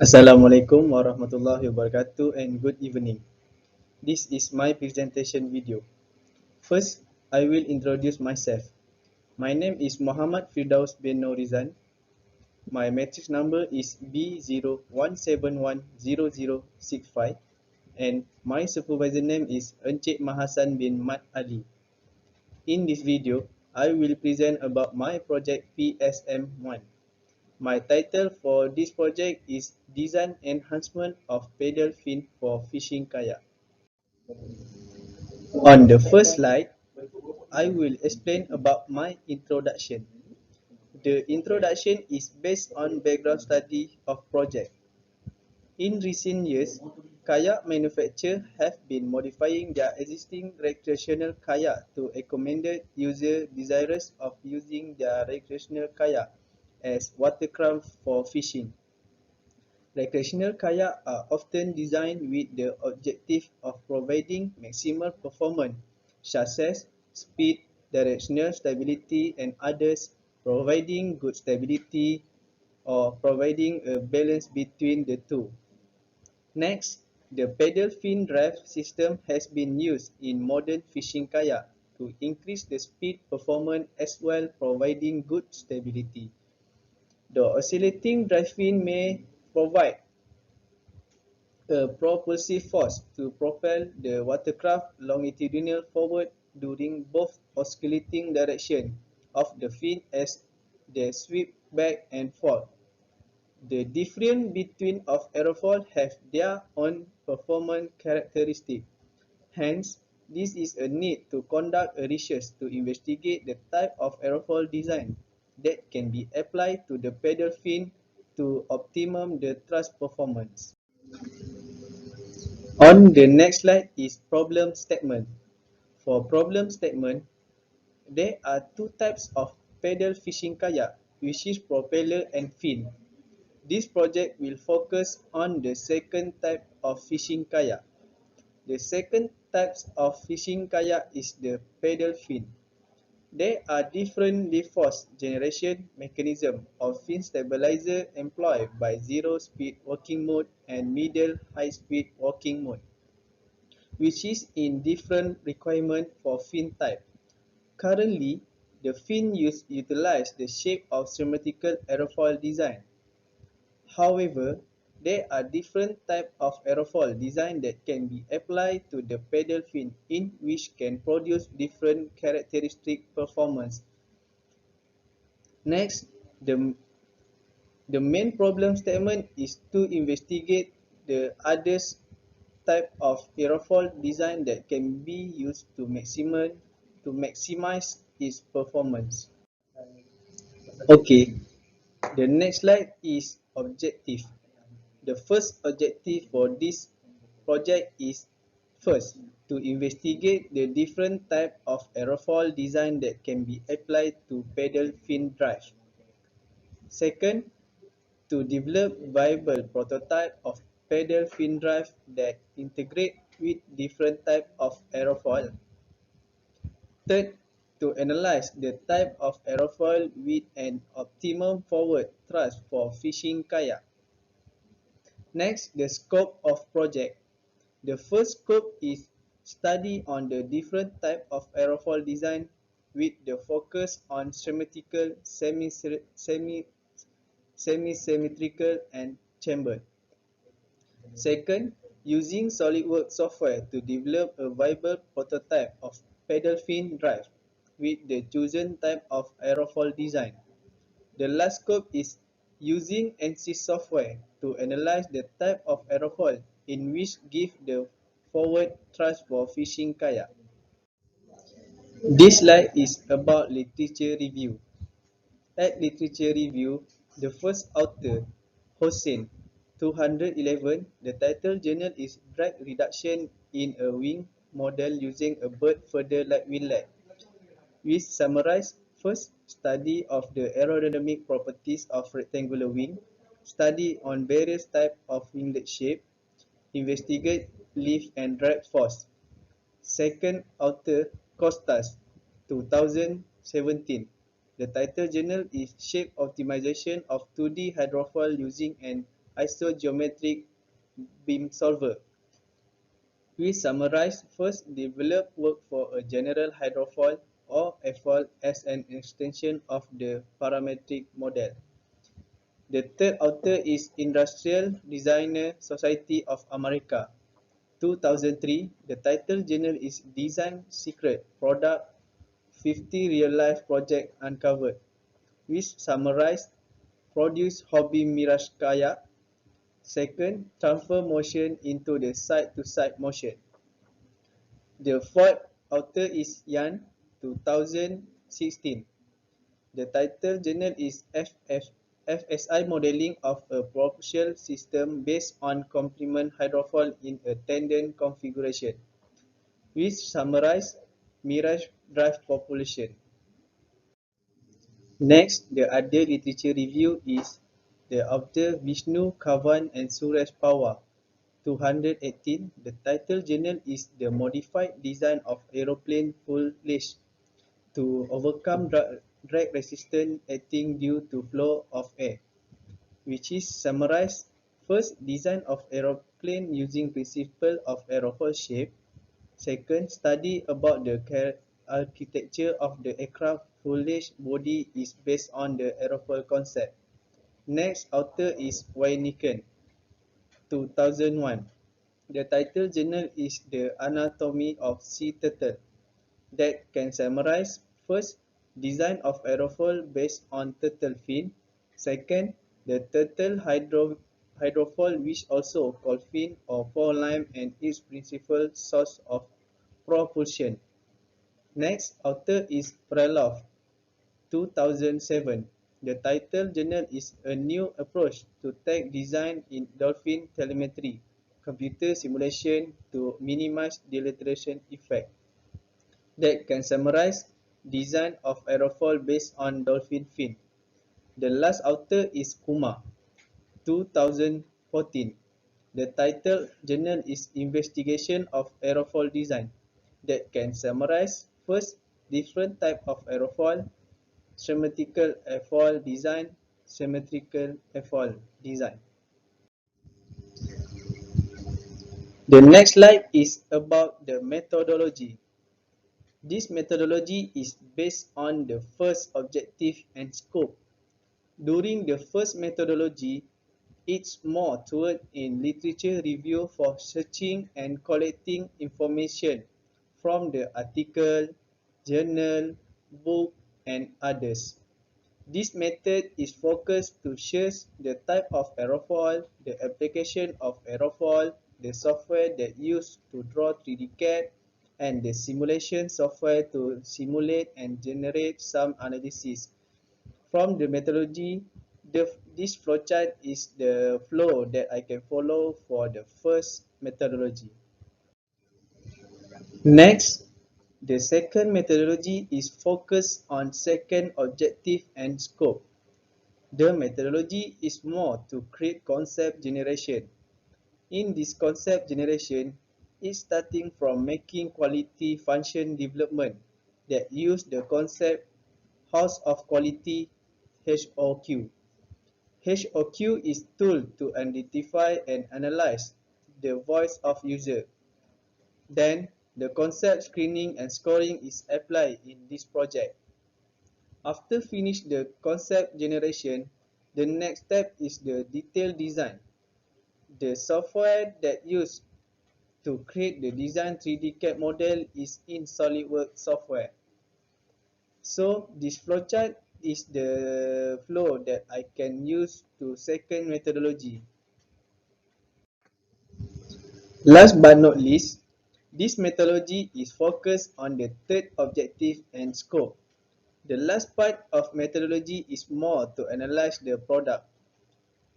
Assalamualaikum warahmatullahi wabarakatuh and good evening. This is my presentation video. First, I will introduce myself. My name is Muhammad Firdaus bin Norizan. My matrix number is B01710065 and my supervisor name is Encik Mahasan bin Mat Ali. In this video, I will present about my project PSM1. My title for this project is Design Enhancement of Pedal Fin for Fishing Kayak. On the first slide, I will explain about my introduction. The introduction is based on background study of project. In recent years, kayak manufacturers have been modifying their existing recreational kayak to accommodate users desirous of using their recreational kayak as watercraft for fishing. Recreational kayak are often designed with the objective of providing maximal performance, such as speed, directional stability, and others, providing good stability or providing a balance between the two. Next, the pedal fin drive system has been used in modern fishing kayak to increase the speed performance as well providing good stability. The oscillating drive fin may provide a propulsive force to propel the watercraft longitudinal forward during both oscillating direction of the fin as they sweep back and forth. The difference between of aerofoil have their own performance characteristic. Hence, this is a need to conduct a research to investigate the type of aerofoil design that can be applied to the pedal fin to optimum the thrust performance. On the next slide is problem statement. For problem statement, there are two types of paddle fishing kayak, which is propeller and fin. This project will focus on the second type of fishing kayak. The second type of fishing kayak is the paddle fin. There are different lift force generation mechanism of fin stabilizer employed by zero speed working mode and middle high speed working mode, which is in different requirement for fin type. Currently, the fin utilize the shape of symmetrical aerofoil design. However, there are different types of aerofoil design that can be applied to the pedal fin in which can produce different characteristic performance. Next, the main problem statement is to investigate the others type of aerofoil design that can be used to maximize its performance. Okay, the next slide is objective. The first objective for this project is first to investigate the different type of aerofoil design that can be applied to pedal fin drive. Second, to develop viable prototype of pedal fin drive that integrate with different type of aerofoil. Third, to analyze the type of aerofoil with an optimum forward thrust for fishing kayak. Next, the scope of project. The first scope is study on the different type of aerofoil design with the focus on symmetrical, semi-symmetrical and chambered. Second, using SolidWorks software to develop a viable prototype of pedal fin drive with the chosen type of aerofoil design. The last scope is using ANSYS software to analyze the type of aerofoil in which give the forward thrust for fishing kayak. This slide is about literature review. At literature review, the first author, Hossein, 211, the title journal is Drag Reduction in a Wing Model Using a Bird Feather Like Winglet, which summarize first, study of the aerodynamic properties of rectangular wing, study on various types of winglet shape, investigate lift and drag force. Second author, Costas, 2017. The title journal is Shape Optimization of 2D Hydrofoil Using an isogeometric beam solver. We summarize: first, develop work for a general hydrofoil or airfoil as an extension of the parametric model. The third author is Industrial Designer Society of America, 2003. The title journal is Design Secret Product 50 Real-Life Project Uncovered, which summarize: produce hobby mirage kayak. Second, transfer motion into the side-to-side motion. The fourth author is Yan, 2016. The title journal is FSI Modeling of a Propulsion System Based on Complement Hydrofoil in a Tandem Configuration, which summarize Mirage Drive Propulsion. Next, the other literature review is the author Vishnu Kavan and Suresh Pawar, 218. The title journal is The Modified Design of Aeroplane Fuselage to Overcome Drag Resistance Acting Due to Flow of Air, which is summarized: first, design of aeroplane using principle of aerofoil shape. Second, study about the architecture of the aircraft fuselage body is based on the aerofoil concept. Next author is Wyneken, 2001. The title journal is The Anatomy of Sea Turtle, that can summarize: first, design of aerofoil based on turtle fin. Second, the turtle hydrofoil, which also called fin or four-line, and its principal source of propulsion. Next author is Preloff, 2007. The title journal is A New Approach to Tech Design in Dolphin Telemetry, Computer Simulation to Minimize Dilation Effect, that can summarize: design of aerofoil based on dolphin fin. The last author is Kumar, 2014. The title journal is Investigation of Aerofoil Design, that can summarize: first, different type of aerofoil, symmetrical airfoil design, symmetrical airfoil design. The next slide is about the methodology. This methodology is based on the first objective and scope. During the first methodology, it's more toward in literature review for searching and collecting information from the article, journal, book, and others. This method is focused to choose the type of aerofoil, the application of aerofoil, the software that used to draw 3D CAD, and the simulation software to simulate and generate some analysis. From the methodology, this flowchart is the flow that I can follow for the first methodology. Next, the second methodology is focused on second objective and scope. The methodology is more to create concept generation. In this concept generation, it's starting from making quality function development that use the concept House of Quality, HOQ. HOQ is tool to identify and analyze the voice of user. Then, the concept screening and scoring is applied in this project. After finish the concept generation, the next step is the detailed design. The software that used to create the design 3D CAD model is in SolidWorks software. So this flowchart is the flow that I can use to second methodology. Last but not least, this methodology is focused on the third objective and scope. The last part of methodology is more to analyze the product.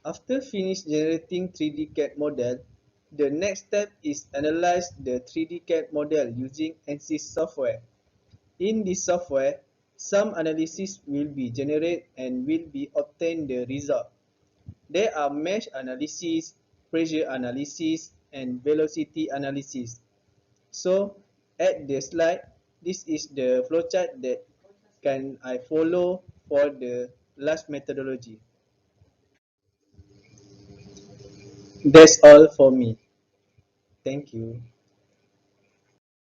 After finish generating 3D CAD model, the next step is analyze the 3D CAD model using ANSYS software. In this software, some analysis will be generated and will be obtained the result. There are mesh analysis, pressure analysis, and velocity analysis. So, at the slide, this is the flowchart that can I follow for the last methodology. That's all for me. Thank you.